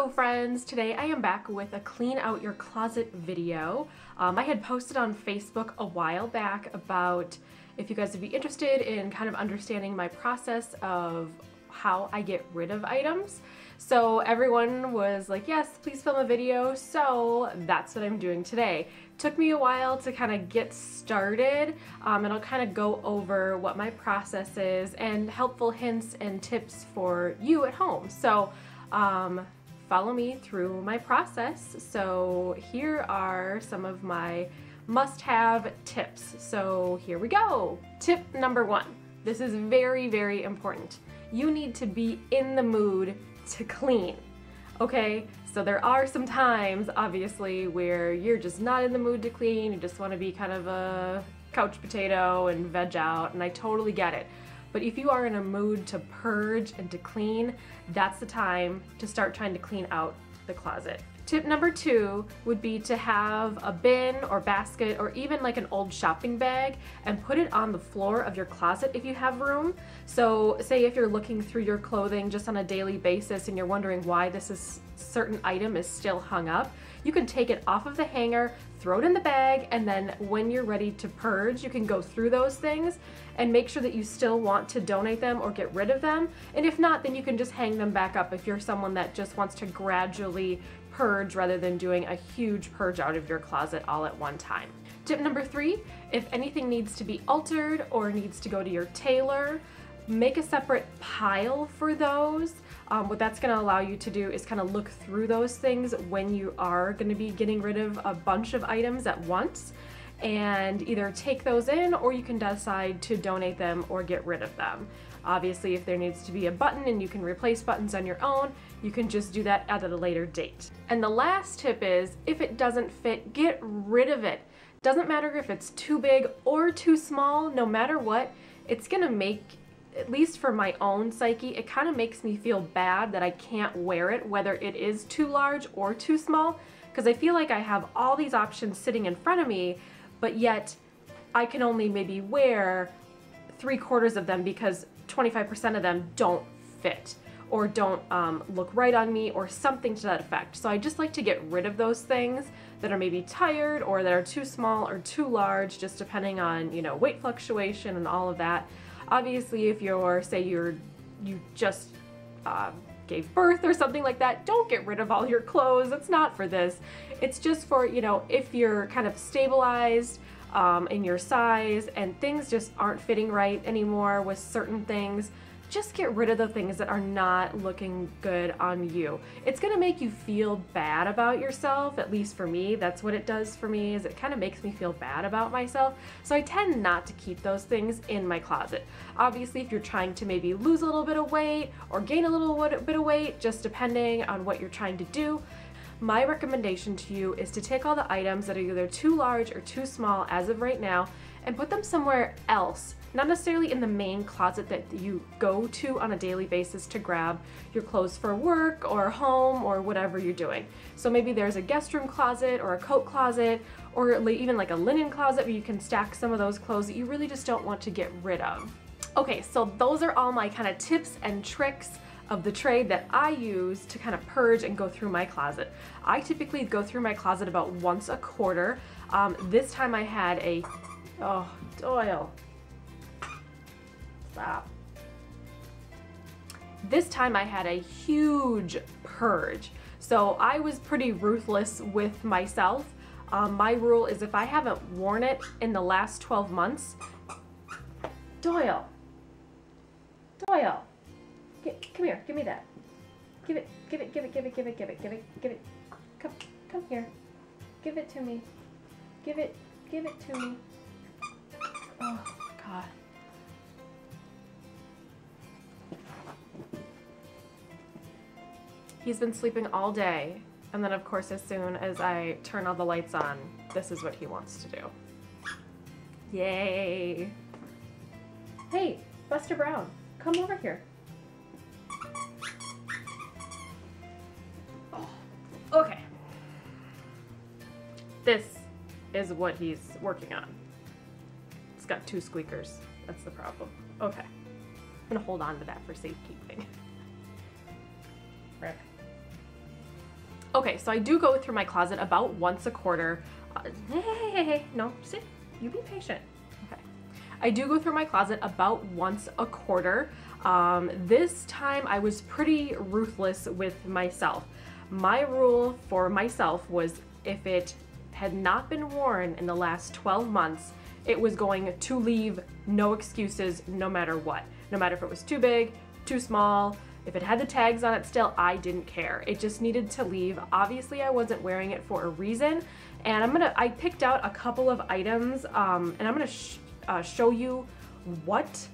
Hello friends! Today I am back with a clean out your closet video. I had posted on Facebook a while back about if you guys would be interested in kind of understanding my process of how I get rid of items. So everyone was like, yes, please film a video, so that's what I'm doing today. Took me a while to kind of get started, and I'll kind of go over what my process is and helpful hints and tips for you at home. So follow me through my process. So here are some of my must-have tips. So here we go. Tip number one. This is very, very important. You need to be in the mood to clean. Okay, so there are some times, obviously, where you're just not in the mood to clean. You just want to be kind of a couch potato and veg out, and I totally get it. But if you are in a mood to purge and to clean, that's the time to start trying to clean out the closet. Tip number two would be to have a bin or basket or even like an old shopping bag and put it on the floor of your closet if you have room. So say if you're looking through your clothing just on a daily basis and you're wondering why this certain item is still hung up, you can take it off of the hanger, throw it in the bag, and then when you're ready to purge, you can go through those things and make sure that you still want to donate them or get rid of them. And if not, then you can just hang them back up if you're someone that just wants to gradually purge rather than doing a huge purge out of your closet all at one time. Tip number three, if anything needs to be altered or needs to go to your tailor, make a separate pile for those. What that's going to allow you to do is kind of look through those things when you are going to be getting rid of a bunch of items at once and either take those in or you can decide to donate them or get rid of them. Obviously, if there needs to be a button and you can replace buttons on your own, you can just do that at a later date. And the last tip is, if it doesn't fit, get rid of it. Doesn't matter if it's too big or too small, no matter what, it's gonna make, at least for my own psyche, it kind of makes me feel bad that I can't wear it, whether it is too large or too small, because I feel like I have all these options sitting in front of me, but yet I can only maybe wear 3/4 of them because 25% of them don't fit or don't look right on me or something to that effect. So I just like to get rid of those things that are maybe tired or that are too small or too large, just depending on, you know, weight fluctuation and all of that. Obviously, if you're, say you just gave birth or something like that, don't get rid of all your clothes. It's not for this. It's just for, you know, if you're kind of stabilized in your size and things just aren't fitting right anymore with certain things, just get rid of the things that are not looking good on you. It's gonna make you feel bad about yourself, at least for me. That's what it does for me, is it kind of makes me feel bad about myself. So I tend not to keep those things in my closet. Obviously, if you're trying to maybe lose a little bit of weight or gain a little bit of weight, just depending on what you're trying to do, my recommendation to you is to take all the items that are either too large or too small as of right now and put them somewhere else, not necessarily in the main closet that you go to on a daily basis to grab your clothes for work or home or whatever you're doing. So maybe there's a guest room closet or a coat closet or even like a linen closet where you can stack some of those clothes that you really just don't want to get rid of. Okay, so those are all my kind of tips and tricks of the trade that I use to kind of purge and go through my closet. I typically go through my closet about once a quarter. This time I had a, oh, Doyle, stop. This time I had a huge purge. So I was pretty ruthless with myself. My rule is if I haven't worn it in the last 12 months, Doyle, come here, give me that. Give it. Come here. Give it to me. Give it to me. Oh, God. He's been sleeping all day, and then of course as soon as I turn all the lights on, this is what he wants to do. Yay. Hey, Buster Brown, come over here. Okay. This is what he's working on. It's got 2 squeakers. That's the problem. Okay. I'm gonna hold on to that for safekeeping. Rick. Okay, so I do go through my closet about once a quarter. Hey, no, sit, you be patient. Okay. I do go through my closet about once a quarter. This time I was pretty ruthless with myself. My rule for myself was if it had not been worn in the last 12 months, it was going to leave, no excuses, no matter what. No matter if it was too big, too small, if it had the tags on it still, I didn't care. It just needed to leave. Obviously, I wasn't wearing it for a reason. And I picked out a couple of items, and I'm gonna show you what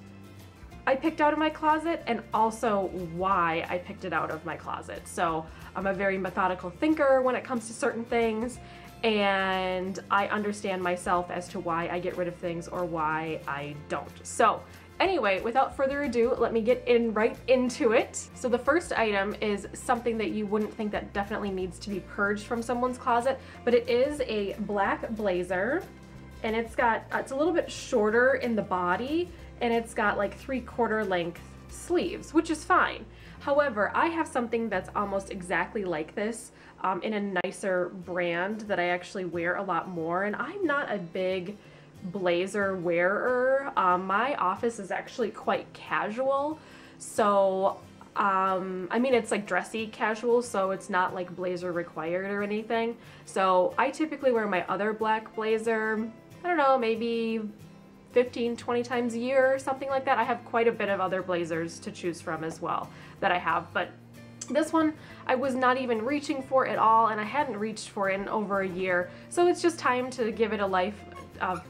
I picked out of my closet and also why I picked it out of my closet. So I'm a very methodical thinker when it comes to certain things, and I understand myself as to why I get rid of things or why I don't. So anyway, without further ado, let me get right into it. So the first item is something that you wouldn't think that definitely needs to be purged from someone's closet, but it is a black blazer, and it's a little bit shorter in the body, and it's got like 3/4 length sleeves, which is fine. However, I have something that's almost exactly like this in a nicer brand that I actually wear a lot more, and I'm not a big blazer wearer. My office is actually quite casual, so I mean, it's like dressy casual, so it's not like blazer required or anything. So I typically wear my other black blazer, I don't know, maybe 15-20 times a year or something like that. I have quite a bit of other blazers to choose from as well that I have, but this one I was not even reaching for at all, and I hadn't reached for it in over a year, so it's just time to give it a life of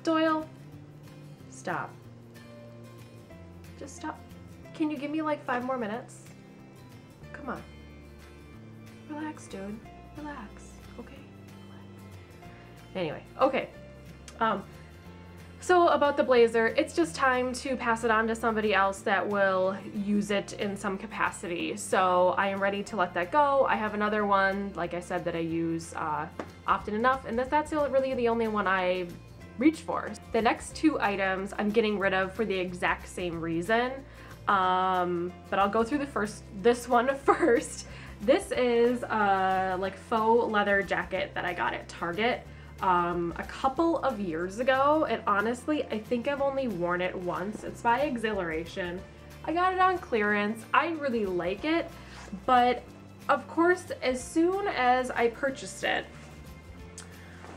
Doyle, stop. Just stop. Can you give me like 5 more minutes? Come on. Relax, dude. Relax. Okay? Anyway, okay. So about the blazer, it's just time to pass it on to somebody else that will use it in some capacity. So I am ready to let that go. I have another one, like I said, that I use often enough, and that's really the only one I reach for. The next 2 items I'm getting rid of for the exact same reason, but I'll go through this one first. This is like faux leather jacket that I got at Target a couple of years ago, and honestly I think I've only worn it once. It's by Exhilaration. I got it on clearance. I really like it, but of course as soon as I purchased it,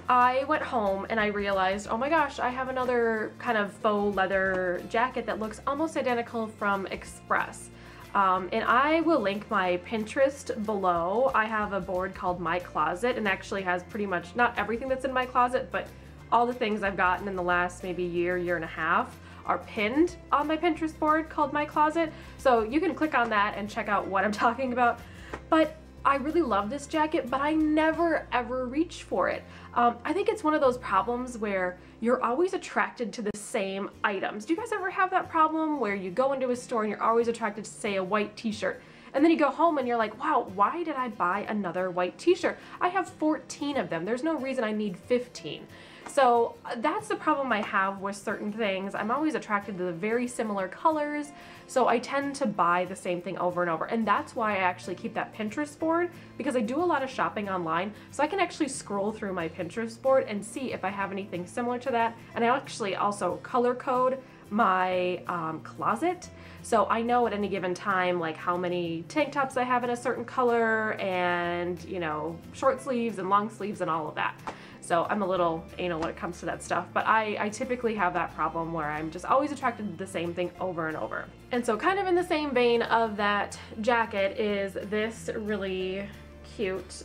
I went home and I realized, oh my gosh, I have another kind of faux leather jacket that looks almost identical from Express. And I will link my Pinterest below. I have a board called My Closet, and actually has pretty much not everything that's in my closet, but all the things I've gotten in the last maybe year and a half are pinned on my Pinterest board called My Closet. So you can click on that and check out what I'm talking about. But I really love this jacket, but I never ever reach for it. I think it's one of those problems where you're always attracted to the same items. Do you guys ever have that problem where you go into a store and you're always attracted to, say, a white t-shirt, and then you go home and you're like, wow, why did I buy another white t-shirt? I have 14 of them. There's no reason I need 15. So that's the problem I have with certain things. I'm always attracted to the very similar colors, so I tend to buy the same thing over and over. And that's why I actually keep that Pinterest board, because I do a lot of shopping online, so I can actually scroll through my Pinterest board and see if I have anything similar to that. And I actually also color code my closet, so I know at any given time like how many tank tops I have in a certain color, and you know, short sleeves and long sleeves and all of that. So I'm a little anal when it comes to that stuff, but I typically have that problem where I'm just always attracted to the same thing over and over. And so kind of in the same vein of that jacket is this really cute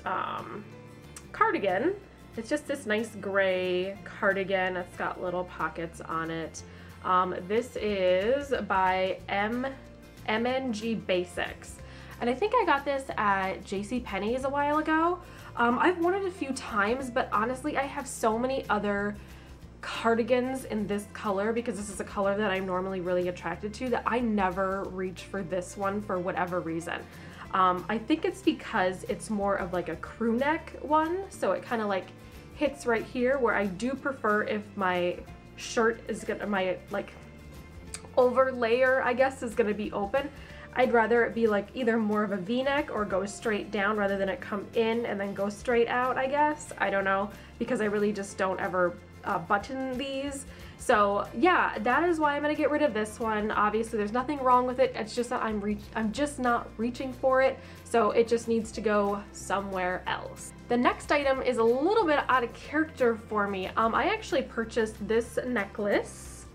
cardigan. It's just this nice gray cardigan. It's got little pockets on it. This is by MNG Basics. And I think I got this at JCPenney's a while ago. I've worn it a few times, but honestly, I have so many other cardigans in this color, because this is a color that I'm normally really attracted to, that I never reach for this one for whatever reason. I think it's because it's more of like a crew neck one, so it kind of like hits right here, where I do prefer if my shirt is gonna, my like over layer, I guess, is gonna be open. I'd rather it be like either more of a V-neck or go straight down rather than it come in and then go straight out, I guess. I don't know, because I really just don't ever button these. So yeah, that is why I'm gonna get rid of this one. Obviously there's nothing wrong with it, it's just that I'm just not reaching for it, so it just needs to go somewhere else. The next item is a little bit out of character for me. I actually purchased this necklace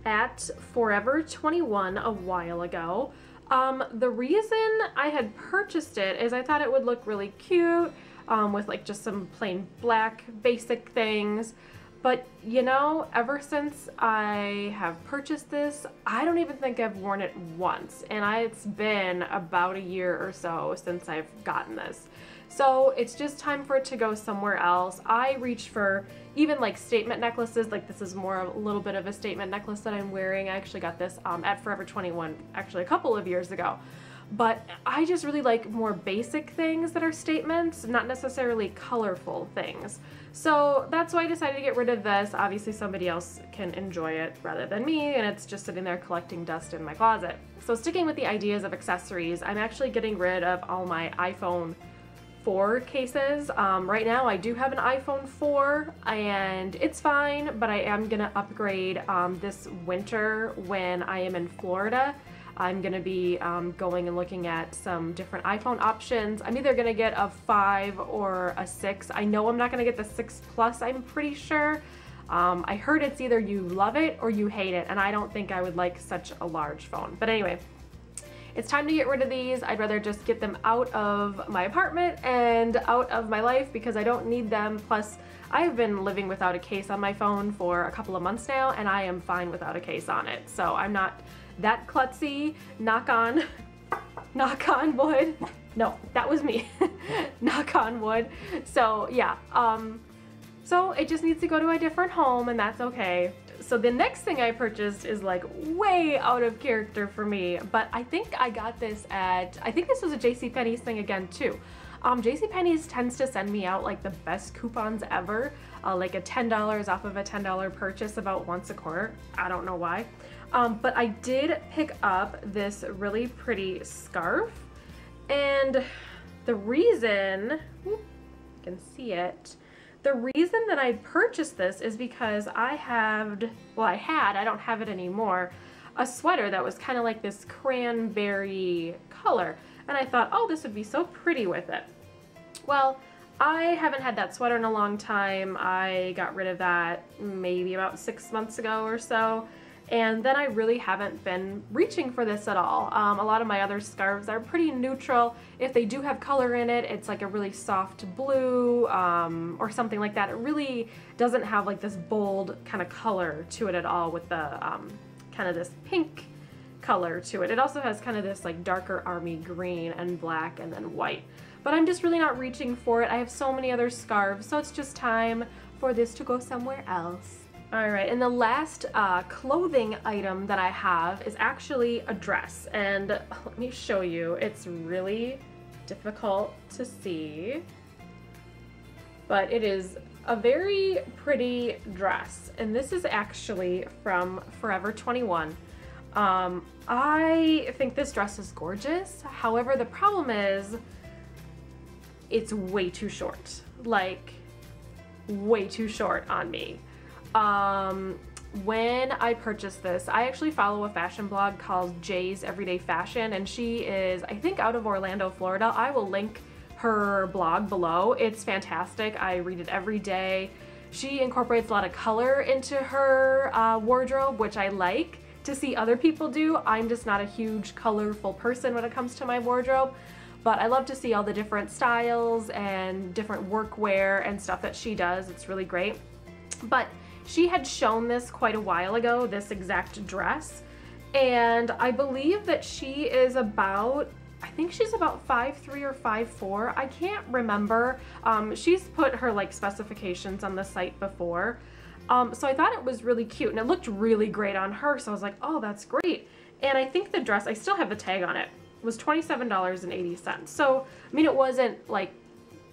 at Forever 21 a while ago. The reason I had purchased it is I thought it would look really cute with like just some plain black basic things. But you know, ever since I have purchased this, I don't even think I've worn it once. And it's been about a year or so since I've gotten this. So it's just time for it to go somewhere else. I reached for even like statement necklaces, like this is more a little bit of a statement necklace that I'm wearing. I actually got this at Forever 21 actually a couple of years ago. But I just really like more basic things that are statements, not necessarily colorful things. So that's why I decided to get rid of this. Obviously somebody else can enjoy it rather than me, and it's just sitting there collecting dust in my closet. So sticking with the ideas of accessories, I'm actually getting rid of all my iPhone 4 cases. Right now I do have an iPhone 4 and it's fine, but I am gonna upgrade this winter when I am in Florida. I'm gonna be going and looking at some different iPhone options. I'm either gonna get a 5 or a 6. I know I'm not gonna get the 6 Plus, I'm pretty sure. I heard it's either you love it or you hate it, and I don't think I would like such a large phone. But anyway, it's time to get rid of these. I'd rather just get them out of my apartment and out of my life because I don't need them. Plus, I've been living without a case on my phone for a couple of months now, and I am fine without a case on it. So I'm not that klutzy, knock on wood. No, that was me. Knock on wood. So yeah, so it just needs to go to a different home, and that's okay. So the next thing I purchased is like way out of character for me, but I think I got this at, I think this was a JCPenney's thing again too. JCPenney's tends to send me out like the best coupons ever, like a $10 off of a $10 purchase about once a quarter. I don't know why. But I did pick up this really pretty scarf, and the reason, you can see it, the reason that I purchased this is because I had, I don't have it anymore, a sweater that was kind of like this cranberry color, and I thought, oh, this would be so pretty with it. Well, I haven't had that sweater in a long time. I got rid of that maybe about 6 months ago or so. And then I really haven't been reaching for this at all. A lot of my other scarves are pretty neutral. If they do have color in it, it's like a really soft blue or something like that. It really doesn't have like this bold kind of color to it at all with the kind of this pink color to it. It also has kind of this like darker army green and black and then white. But I'm just really not reaching for it. I have so many other scarves, so it's just time for this to go somewhere else. Alright, and the last clothing item that I have is actually a dress, and let me show you. It's really difficult to see, but it is a very pretty dress, and this is actually from Forever 21. I think this dress is gorgeous. However, the problem is it's way too short, like way too short on me. When I purchased this, I actually follow a fashion blog called Jay's Everyday Fashion, and she is, I think, out of Orlando, Florida. I will link her blog below. It's fantastic. I read it every day. She incorporates a lot of color into her wardrobe, which I like to see other people do. I'm just not a huge colorful person when it comes to my wardrobe, but I love to see all the different styles and different workwear and stuff that she does. It's really great. But she had shown this quite a while ago, this exact dress, and I believe that she is about, I think she's about 5'3" or 5'4". I can't remember. She's put her like specifications on the site before. So I thought it was really cute, and it looked really great on her, so I was like, oh, that's great. And I think the dress, I still have the tag on it, was $27.80. So, I mean, it wasn't like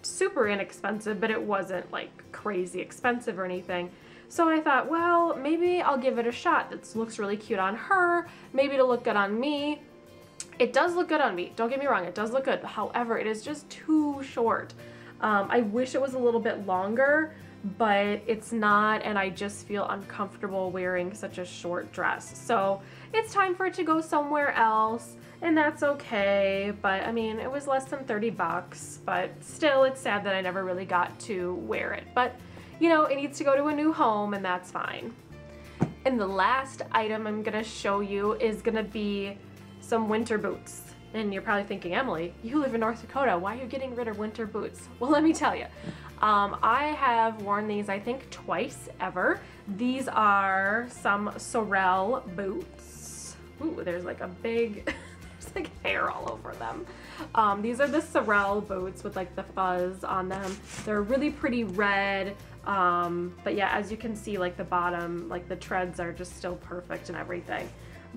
super inexpensive, but it wasn't like crazy expensive or anything. So I thought, well, maybe I'll give it a shot. This looks really cute on her. Maybe it'll look good on me. It does look good on me, don't get me wrong, it does look good. However, it is just too short. I wish it was a little bit longer, but it's not, and I just feel uncomfortable wearing such a short dress. So it's time for it to go somewhere else, and that's okay. But I mean, it was less than 30 bucks, but still it's sad that I never really got to wear it. But you know, it needs to go to a new home, and that's fine. And the last item I'm gonna show you is gonna be some winter boots. And you're probably thinking, Emily, you live in North Dakota, why are you getting rid of winter boots? Well, let me tell you. I have worn these, I think, twice ever. These are some sorrel boots. Ooh, there's like a big, there's like hair all over them. These are the sorrel boots with like the fuzz on them. They're really pretty red. But yeah, as you can see, like the bottom, like the treads are just still perfect and everything.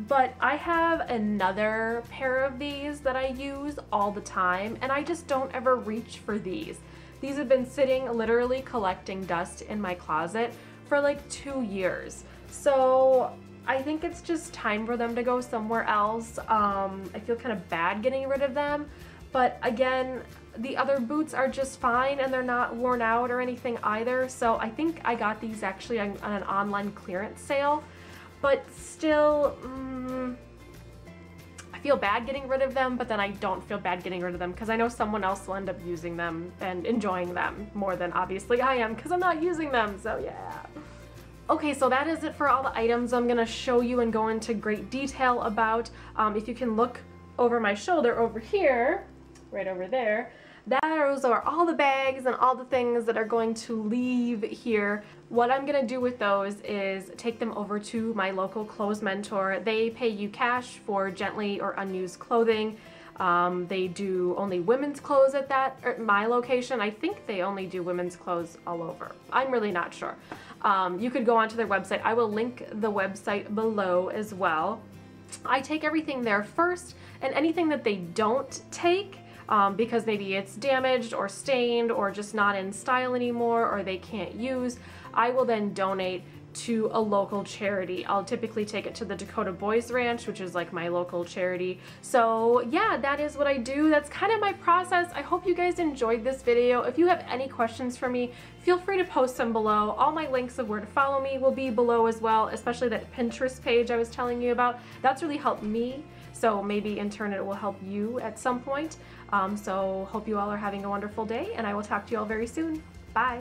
But I have another pair of these that I use all the time, and I just don't ever reach for these. These have been sitting literally collecting dust in my closet for like 2 years. So I think it's just time for them to go somewhere else. I feel kind of bad getting rid of them, but again, the other boots are just fine and they're not worn out or anything either. So I think I got these actually on an online clearance sale, but still, I feel bad getting rid of them, but then I don't feel bad getting rid of them because I know someone else will end up using them and enjoying them more than obviously I am because I'm not using them, so yeah. Okay, so that is it for all the items I'm gonna show you and go into great detail about. If you can look over my shoulder over here, right over there, those are all the bags and all the things that are going to leave here. What I'm gonna do with those is take them over to my local clothes mentor. They pay you cash for gently or unused clothing. They do only women's clothes at my location. I think they only do women's clothes all over. I'm really not sure. You could go onto their website. I will link the website below as well. I take everything there first, and anything that they don't take, because maybe it's damaged or stained or just not in style anymore or they can't use, I will then donate to a local charity. I'll typically take it to the Dakota Boys Ranch, which is like my local charity. So yeah, that is what I do. That's kind of my process. I hope you guys enjoyed this video. If you have any questions for me, feel free to post them below. All my links of where to follow me will be below as well, especially that Pinterest page I was telling you about. That's really helped me. So maybe in turn it will help you at some point. So hope you all are having a wonderful day, and I will talk to you all very soon. Bye.